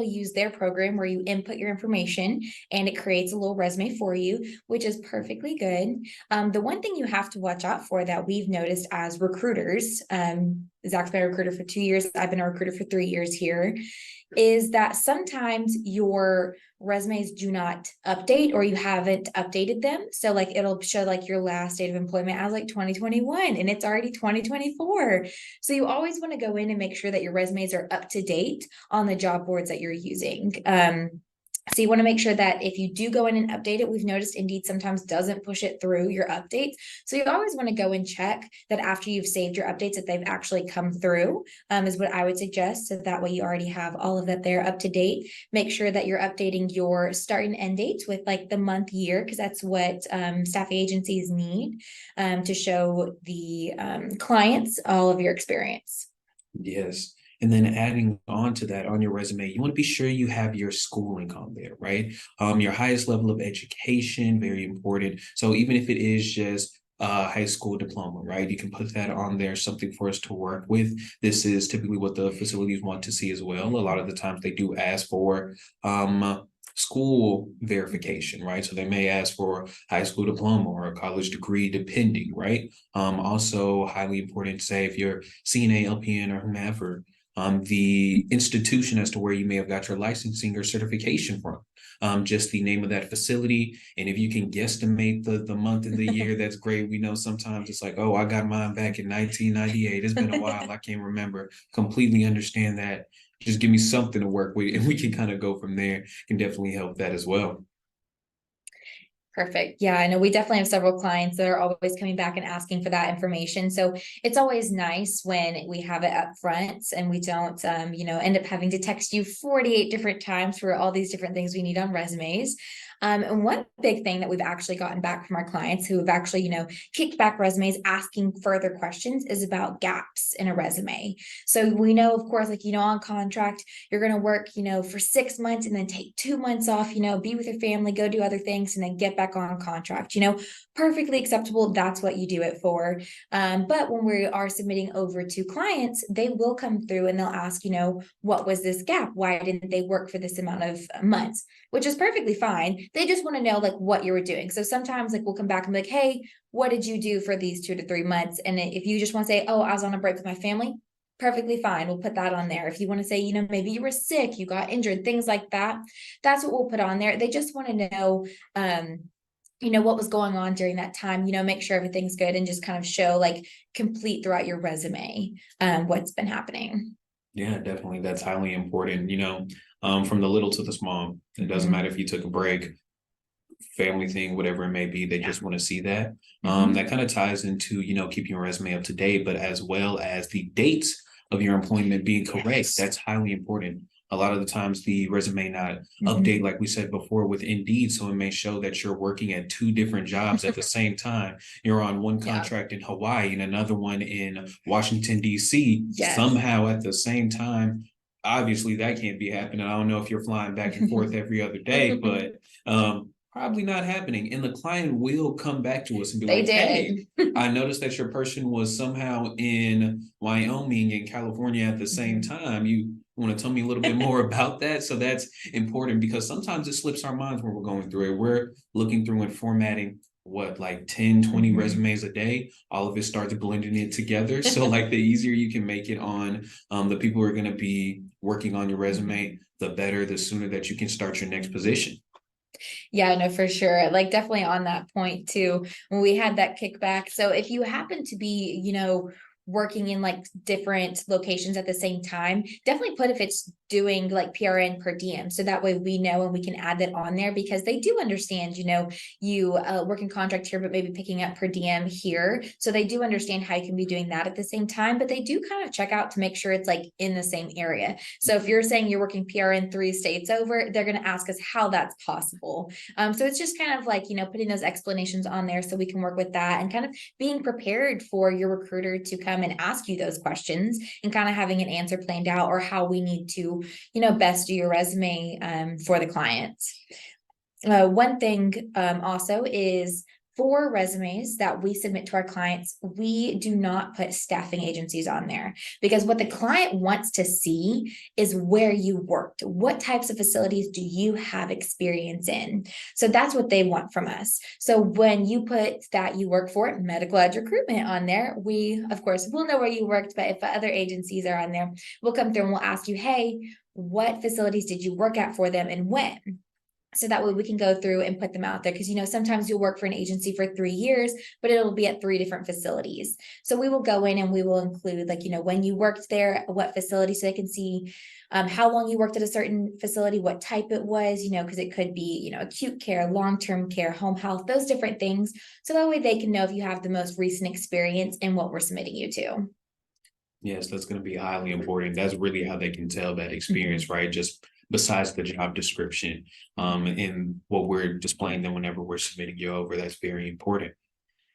use their program where you input your information and it creates a little resume for you, which is perfectly good. The one thing you have to watch out for that we've noticed as recruiters, Zach's been a recruiter for 2 years, I've been a recruiter for 3 years here, is that sometimes your resumes do not update or you haven't updated them. So like it'll show like your last date of employment as like 2021 and it's already 2024. So you always want to go in and make sure that your resumes are up to date on the job boards that you're using. So you want to make sure that if you do go in and update it, we've noticed Indeed sometimes doesn't push it through your updates. So you always want to go and check that after you've saved your updates that they've actually come through, is what I would suggest. So that way you already have all of that there up to date. Make sure that you're updating your start and end dates with like the month, year, because that's what staffing agencies need to show the clients all of your experience. Yes. And then adding on to that on your resume, you want to be sure you have your schooling on there, right? Your highest level of education, very important. So even if it is just a high school diploma, right? You can put that on there, something for us to work with. This is typically what the facilities want to see as well. A lot of the times they do ask for school verification, right? So they may ask for high school diploma or a college degree, depending, right? Also highly important, say if you're CNA, LPN, or whomever, the institution as to where you may have got your licensing or certification from, just the name of that facility. And if you can guesstimate the month and the year, that's great. We know sometimes it's like, oh, I got mine back in 1998. It's been a while. I can't remember. Completely understand that. Just give me something to work with and we can kind of go from there. Can definitely help that as well. Perfect. Yeah, I know we definitely have several clients that are always coming back and asking for that information. So it's always nice when we have it up front and we don't, end up having to text you 48 different times for all these different things we need on resumes. And one big thing that we've actually gotten back from our clients who have actually, kicked back resumes asking further questions is about gaps in a resume. So we know, of course, on contract, you're going to work, for 6 months and then take 2 months off, be with your family, go do other things, and then get back on contract, perfectly acceptable. That's what you do it for. But when we are submitting over to clients, they will come through and they'll ask, what was this gap? Why didn't they work for this amount of months? Which is perfectly fine. They just want to know like what you were doing. So sometimes like we'll come back and be like, hey, what did you do for these 2 to 3 months? And if you just want to say, oh, I was on a break with my family, perfectly fine. We'll put that on there. If you want to say, maybe you were sick, you got injured, things like that, that's what we'll put on there. They just want to know, what was going on during that time, make sure everything's good and just kind of show like complete throughout your resume, what's been happening. Yeah, definitely. That's highly important, from the little to the small. It doesn't matter if you took a break, family thing, whatever it may be, they just want to see that. That kind of ties into, keeping your resume up to date, but as well as the dates of your employment being correct. Yes. That's highly important. A lot of the times the resume not update, like we said before, with Indeed. So it may show that you're working at 2 different jobs at the same time. You're on one contract in Hawaii and another one in Washington, D.C. Yes. Somehow at the same time. Obviously that can't be happening. I don't know if you're flying back and forth every other day, but probably not happening. And the client will come back to us and be like, hey, I noticed that your person was somehow in Wyoming and California at the same time. You want to tell me a little bit more about that? So that's important because sometimes it slips our minds when we're going through it. We're looking through and formatting like 10, 20 resumes a day. All of it starts blending it together. So like the easier you can make it on the people who are going to be working on your resume, the better, the sooner that you can start your next position. Yeah, no, for sure. Like definitely on that point too, when we had that kickback. So if you happen to be, working in like different locations at the same time, definitely put if it's doing like PRN per diem. So that way we know and we can add that on there because they do understand, you work in contract here, but maybe picking up per diem here. So they do understand how you can be doing that at the same time, but they do kind of check out to make sure it's like in the same area. So if you're saying you're working PRN 3 states over, they're going to ask us how that's possible. So it's just kind of like, putting those explanations on there so we can work with that and kind of being prepared for your recruiter to come and ask you those questions and kind of having an answer planned out or how we need to, best do your resume for the clients. One thing also is for resumes that we submit to our clients, we do not put staffing agencies on there, because what the client wants to see is where you worked. What types of facilities do you have experience in? So that's what they want from us. So when you put that you work for Medical Edge Recruitment on there, we, of course, will know where you worked, but if other agencies are on there, we'll come through and we'll ask you, hey, what facilities did you work at for them and when? So that way we can go through and put them out there. Because, sometimes you'll work for an agency for 3 years, but it'll be at 3 different facilities. So we will go in and we will include, like, when you worked there, what facility, so they can see how long you worked at a certain facility, what type it was, because it could be, acute care, long-term care, home health, those different things. So that way they can know if you have the most recent experience in what we're submitting you to. Yes, that's going to be highly important. That's really how they can tell that experience, right? Just besides the job description, and what we're displaying them whenever we're submitting you over, that's very important.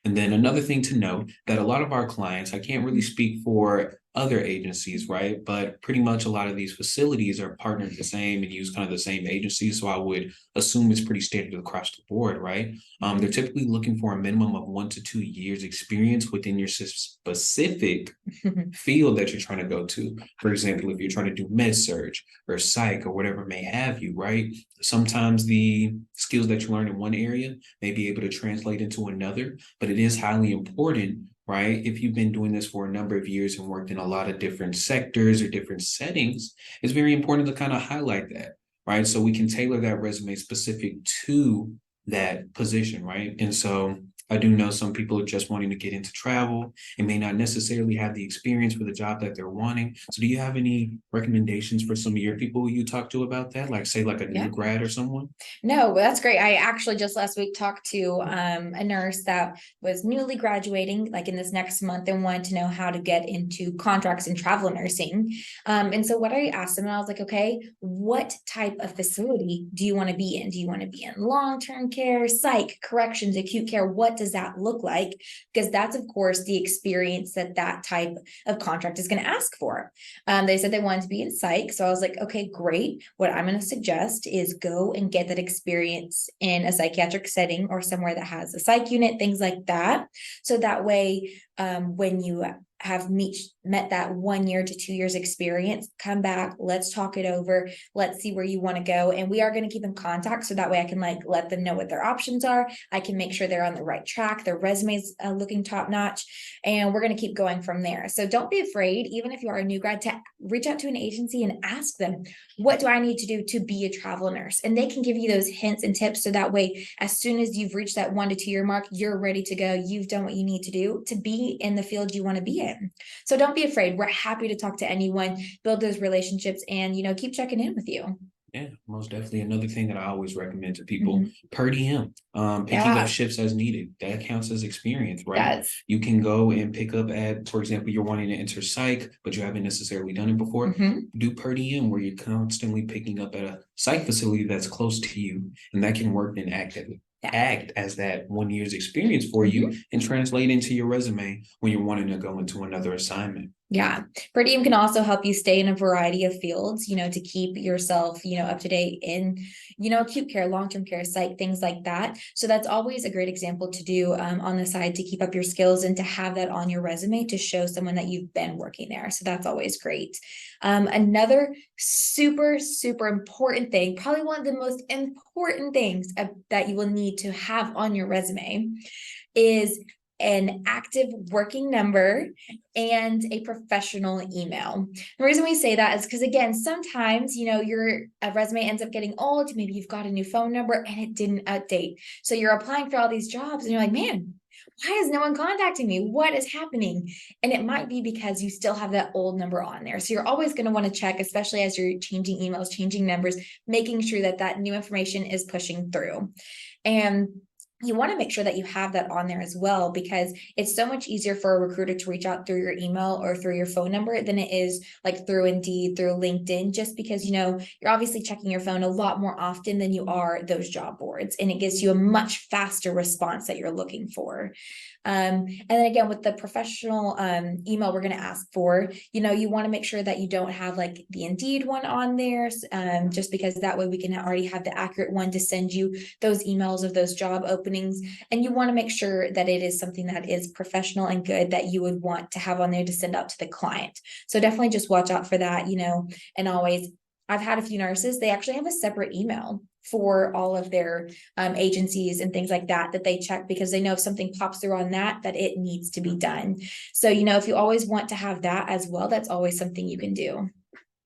And then another thing to note that a lot of our clients, I can't really speak for other agencies, right? But pretty much a lot of these facilities are partnered the same and use kind of the same agencies. So I would assume it's pretty standard across the board, right? They're typically looking for a minimum of 1 to 2 years experience within your specific field that you're trying to go to. For example, if you're trying to do med surge or psych or whatever may have you, right? Sometimes the skills that you learn in one area may be able to translate into another, but it is highly important, right? If you've been doing this for a number of years and worked in a lot of different sectors or different settings, it's very important to kind of highlight that, right? So we can tailor that resume specific to that position, right? And so I do know some people are just wanting to get into travel and may not necessarily have the experience for the job that they're wanting. So do you have any recommendations for some of your people you talk to about that? Like, say, like a new grad or someone? No, that's great. I actually just last week talked to a nurse that was newly graduating, like in this next month, and wanted to know how to get into contracts and travel nursing. And so what I asked them, and I was like, okay, what type of facility do you want to be in? Do you want to be in long-term care, psych, corrections, acute care? What does that look like? Because that's, of course, the experience that that type of contract is going to ask for. They said they wanted to be in psych. So I was like, okay, great. What I'm going to suggest is go and get that experience in a psychiatric setting or somewhere that has a psych unit, things like that. So that way, when you have met that 1 year to 2 years experience, come back, let's talk it over, let's see where you want to go. And we are going to keep in contact. So that way I can let them know what their options are. I can make sure they're on the right track. Their resumes looking top notch, and we're going to keep going from there. So don't be afraid, even if you are a new grad, to reach out to an agency and ask them, what do I need to do to be a travel nurse? And they can give you those hints and tips. So that way, as soon as you've reached that 1 to 2 year mark, you're ready to go. You've done what you need to do to be in the field you want to be in. So don't be afraid. We're happy to talk to anyone, build those relationships, and, keep checking in with you. Yeah, most definitely. Another thing that I always recommend to people, per diem, picking up shifts as needed. That counts as experience, right? You can go and pick up at, for example, you're wanting to enter psych, but you haven't necessarily done it before. Do per diem, where you're constantly picking up at a psych facility that's close to you, and that can work and act as that 1 year's experience for you and translate into your resume when you're wanting to go into another assignment. Yeah. Per diem can also help you stay in a variety of fields, to keep yourself, up to date in, acute care, long-term care, psych, things like that. So that's always a great example to do on the side to keep up your skills and to have that on your resume to show someone that you've been working there. So that's always great. Another super, super important thing, probably one of the most important things that you will need to have on your resume, is an active working number and a professional email. The reason we say that is because, again, sometimes, your resume ends up getting old. Maybe you've got a new phone number and it didn't update. So you're applying for all these jobs and you're like, man, why is no one contacting me? What is happening? And it might be because you still have that old number on there. So you're always going to want to check, especially as you're changing emails, changing numbers, making sure that that new information is pushing through. And you want to make sure that you have that on there as well, because it's so much easier for a recruiter to reach out through your email or through your phone number than it is like through Indeed, through LinkedIn, just because, you're obviously checking your phone a lot more often than you are those job boards, and it gives you a much faster response that you're looking for. And then again, with the professional email we're going to ask for, you want to make sure that you don't have like the Indeed one on there, just because that way we can already have the accurate one to send you those emails of those job openings openings, and you want to make sure that it is something that is professional and good that you would want to have on there to send out to the client. So definitely just watch out for that, and always, I've had a few nurses, they actually have a separate email for all of their agencies and things like that they check, because they know if something pops through on that it needs to be done. So, if you always want to have that as well, that's always something you can do.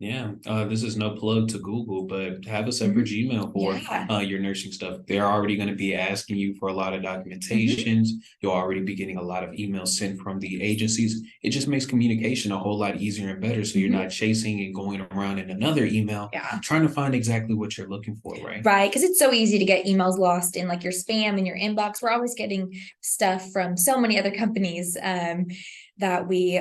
Yeah, this is no plug to Google, but have a separate Gmail for Yeah. your nursing stuff. They're already going to be asking you for a lot of documentations. You'll already be getting a lot of emails sent from the agencies. It just makes communication a whole lot easier and better. So you're not chasing and going around in another email, Yeah. trying to find exactly what you're looking for, right? Right, because it's so easy to get emails lost in like your spam and your inbox. We're always getting stuff from so many other companies that we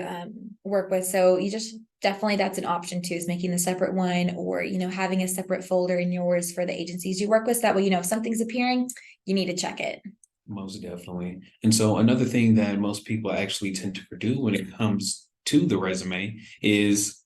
work with. So you just definitely, that's an option too, is making a separate one, or having a separate folder in yours for the agencies you work with. That way, if something's appearing, you need to check it. Most definitely. And so another thing that most people actually tend to do when it comes to the resume is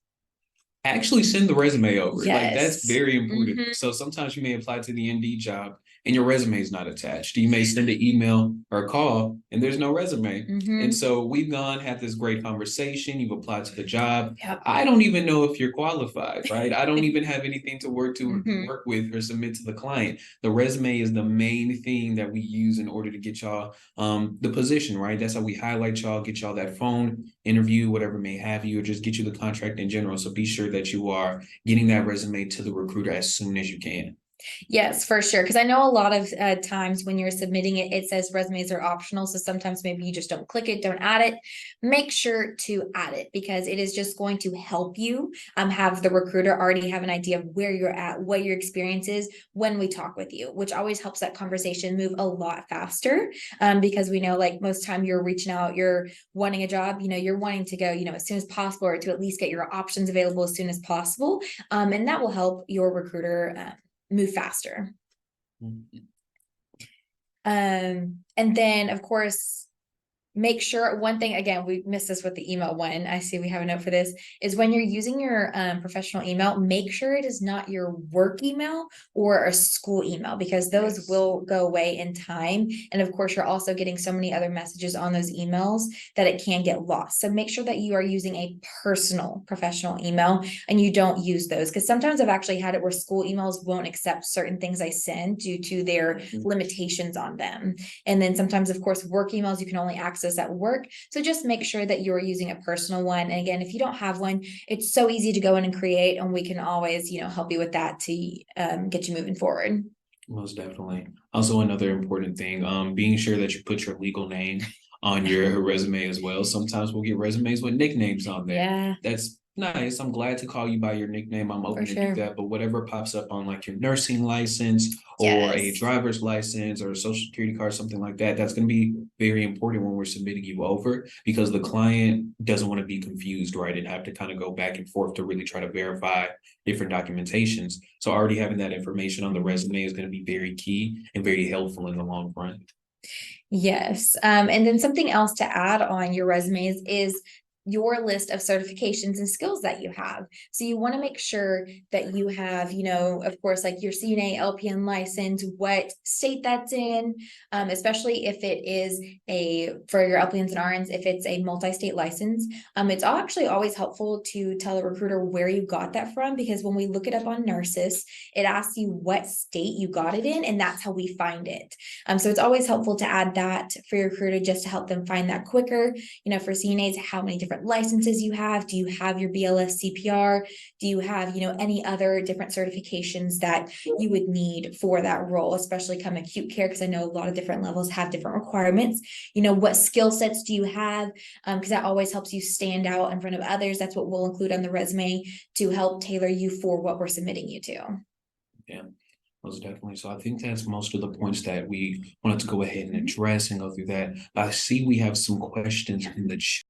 actually send the resume over. Like that's Yes. very important. So sometimes you may apply to the Indeed job and your resume is not attached. You may send an email or a call and there's no resume. And so we've had this great conversation. You've applied to the job. Yep. I don't even know if you're qualified, right? I don't even have anything to work with or submit to the client. The resume is the main thing that we use in order to get y'all the position, right? That's how we highlight y'all, get y'all that phone interview, whatever may have you, or just get you the contract in general. So be sure that you are getting that resume to the recruiter as soon as you can. Yes, for sure. Because I know a lot of times when you're submitting it, it says resumes are optional. So sometimes maybe you just don't click it, don't add it. Make sure to add it, because it is just going to help you have the recruiter already have an idea of where you're at, what your experience is when we talk with you, which always helps that conversation move a lot faster. Because we know, like, most time you're reaching out, you're wanting a job, you're wanting to go, as soon as possible, or to at least get your options available as soon as possible. And that will help your recruiter move faster. And then of course, make sure, one thing, again, we missed this with the email one, I see we have a note for this, is when you're using your professional email, make sure it is not your work email or a school email, because those will go away in time. And of course, you're also getting so many other messages on those emails that it can get lost. So make sure that you are using a personal professional email and you don't use those, because sometimes I've actually had it where school emails won't accept certain things I send due to their limitations on them. And then sometimes, of course, work emails you can only access at work. So just make sure that you're using a personal one. And again, if you don't have one, it's so easy to go in and create, and we can always, help you with that to get you moving forward. Most definitely. Also, another important thing, being sure that you put your legal name on your resume as well. Sometimes we'll get resumes with nicknames on there. Yeah. That's nice. I'm glad to call you by your nickname. I'm open to do that. But whatever pops up on like your nursing license or a driver's license or a social security card, something like that, that's going to be very important when we're submitting you over, because the client doesn't want to be confused, right? And have to kind of go back and forth to really try to verify different documentations. So already having that information on the resume is going to be very key and very helpful in the long run. Yes. And then something else to add on your resumes is your list of certifications and skills that you have. So you want to make sure that you have, of course, like your CNA LPN license, what state that's in, especially if it is for your LPNs and RNs, if it's a multi-state license. It's actually always helpful to tell the recruiter where you got that from, because when we look it up on Nurses, it asks you what state you got it in, and that's how we find it. So it's always helpful to add that for your recruiter, just to help them find that quicker. For CNAs, how many different licenses you have? Do you have your BLS CPR? Do you have, any other different certifications that you would need for that role, especially come acute care? Because I know a lot of different levels have different requirements. What skill sets do you have? Because that always helps you stand out in front of others. That's what we'll include on the resume to help tailor you for what we're submitting you to. Yeah. Most definitely. So I think that's most of the points that we wanted to go ahead and address and go through that. I see we have some questions in the chat.